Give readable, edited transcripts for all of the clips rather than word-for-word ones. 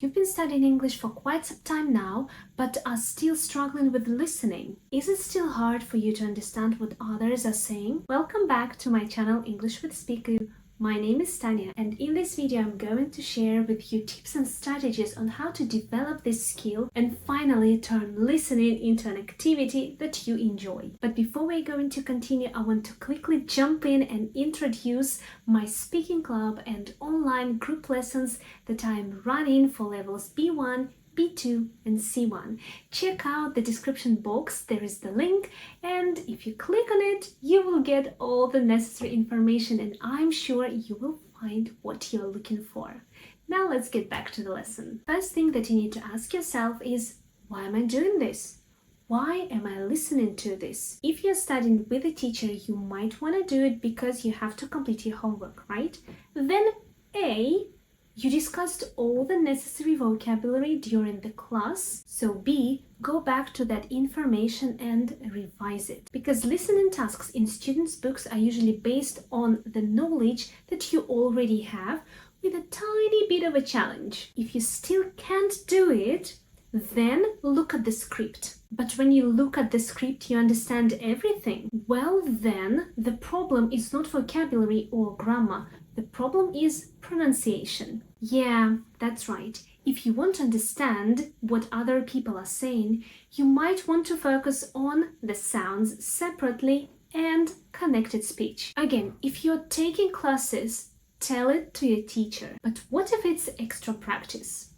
You've been studying English for quite some time now, but are still struggling with listening. Is it still hard for you to understand what others are saying? Welcome back to my channel English with Speaker. My name is Tanya, and in this video I'm going to share with you tips and strategies on how to develop this skill and finally turn listening into an activity that you enjoy. But before we're going to continue, I want to quickly jump in and introduce my speaking club and online group lessons that I'm running for levels B1, B2 and C1. Check out the description box, there is the link, and if you click on it, you will get all the necessary information and I'm sure you will find what you're looking for. Now let's get back to the lesson. First thing that you need to ask yourself is, why am I doing this? Why am I listening to this? If you're studying with a teacher, you might want to do it because you have to complete your homework, right? Then A, you discussed all the necessary vocabulary during the class. So B, go back to that information and revise it. Because listening tasks in students' books are usually based on the knowledge that you already have with a tiny bit of a challenge. If you still can't do it, then look at the script. But when you look at the script, you understand everything. Well, then the problem is not vocabulary or grammar. The problem is pronunciation. Yeah, that's right. If you want to understand what other people are saying, you might want to focus on the sounds separately and connected speech. Again, if you're taking classes, tell it to your teacher. But what if it's extra practice?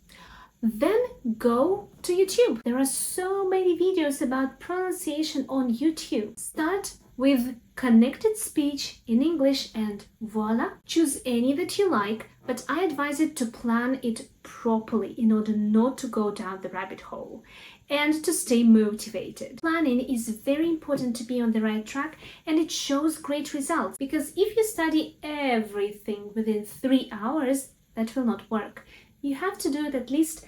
Then go to YouTube. There are so many videos about pronunciation on YouTube. Start with connected speech in English and voila, choose any that you like, but I advise it to plan it properly in order not to go down the rabbit hole and to stay motivated. Planning is very important to be on the right track, and it shows great results, because if you study everything within 3 hours, that will not work. You have to do it at least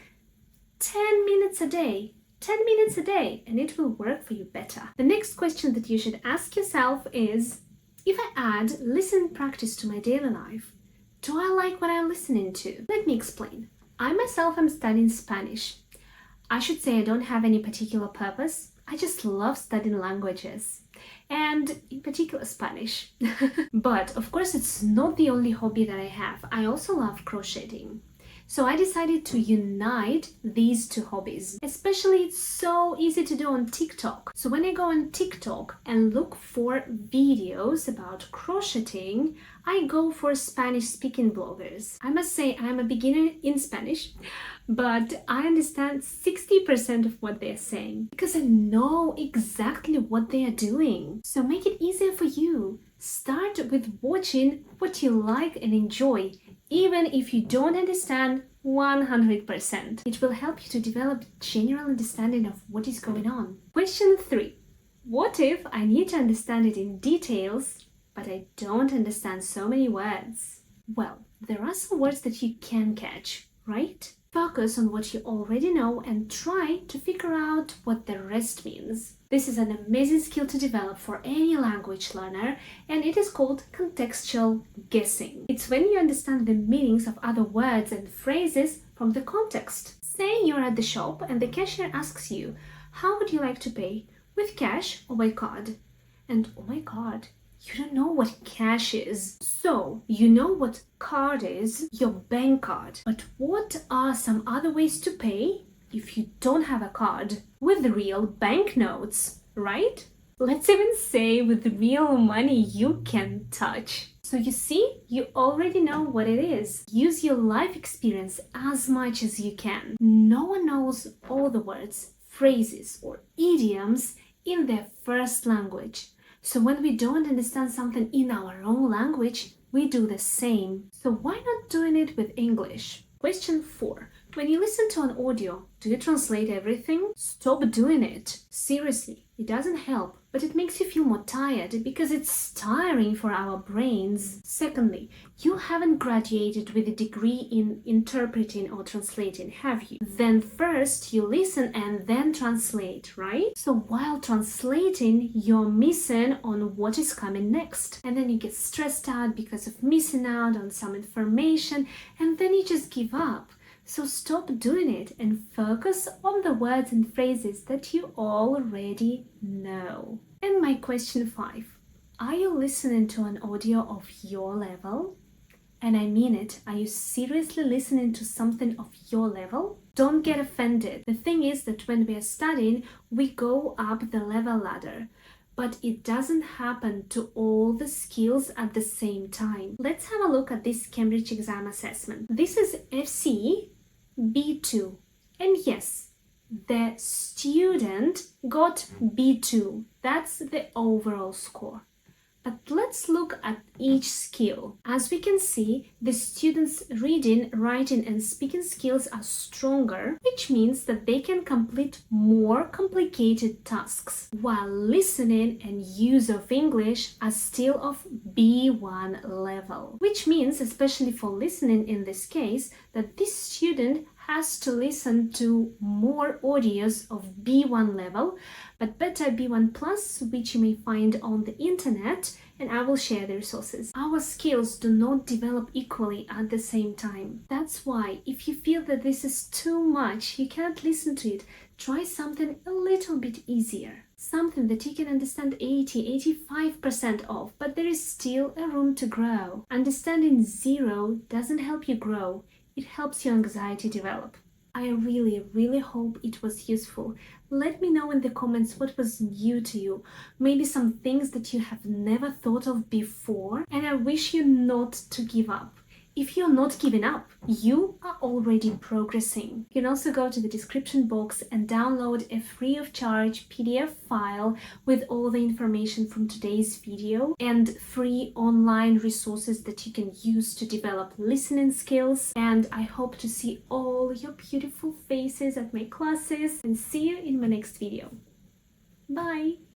10 minutes a day. 10 minutes a day, and it will work for you better. The next question that you should ask yourself is, if I add listening practice to my daily life, do I like what I'm listening to? Let me explain. I myself am studying Spanish. I should say I don't have any particular purpose. I just love studying languages, and in particular Spanish. But of course it's not the only hobby that I have. I also love crocheting. So I decided to unite these two hobbies. Especially it's so easy to do on TikTok. So when I go on TikTok and look for videos about crocheting, I go for Spanish speaking bloggers. I must say I'm a beginner in Spanish, but I understand 60% of what they're saying because I know exactly what they are doing. So make it easier for you. Start with watching what you like and enjoy, even if you don't understand 100%. It will help you to develop general understanding of what is going on. Question 3. What if I need to understand it in details, but I don't understand so many words? Well, there are some words that you can catch, right? Focus on what you already know and try to figure out what the rest means. This is an amazing skill to develop for any language learner, and it is called contextual guessing. It's when you understand the meanings of other words and phrases from the context. Say you're at the shop and the cashier asks you, how would you like to pay? With cash or by card? And oh my god, you don't know what cash is. So, you know what card is, your bank card. But what are some other ways to pay if you don't have a card? With real banknotes, right? Let's even say with real money you can touch. So you see, you already know what it is. Use your life experience as much as you can. No one knows all the words, phrases, or idioms in their first language. So when we don't understand something in our own language, we do the same. So why not doing it with English? Question 4. When you listen to an audio, do you translate everything? Stop doing it. Seriously, it doesn't help, but it makes you feel more tired because it's tiring for our brains. Secondly, you haven't graduated with a degree in interpreting or translating, have you? Then first you listen and then translate, right? So while translating, you're missing on what is coming next. And then you get stressed out because of missing out on some information, and then you just give up. So stop doing it and focus on the words and phrases that you already know. And my question 5. Are you listening to an audio of your level? And I mean it. Are you seriously listening to something of your level? Don't get offended. The thing is that when we are studying, we go up the level ladder. But it doesn't happen to all the skills at the same time. Let's have a look at this Cambridge exam assessment. This is FC B2. And yes, the student got B2. That's the overall score. But let's look at each skill. As we can see, the students' reading, writing and speaking skills are stronger, which means that they can complete more complicated tasks, while listening and use of English are still of B1 level, which means, especially for listening in this case, that this student has to listen to more audios of B1 level, but better B1 plus, which you may find on the internet, and I will share the resources. Our skills do not develop equally at the same time. That's why if you feel that this is too much, you cannot listen to it, try something a little bit easier. Something that you can understand 80-85% of, but there is still a room to grow. Understanding 0 doesn't help you grow. It helps your anxiety develop. I really hope it was useful. Let me know in the comments what was new to you, maybe some things that you have never thought of before, and I wish you not to give up. If you're not giving up, you are already progressing. You can also go to the description box and download a free of charge PDF file with all the information from today's video and free online resources that you can use to develop listening skills. And I hope to see all your beautiful faces at my classes and see you in my next video. Bye!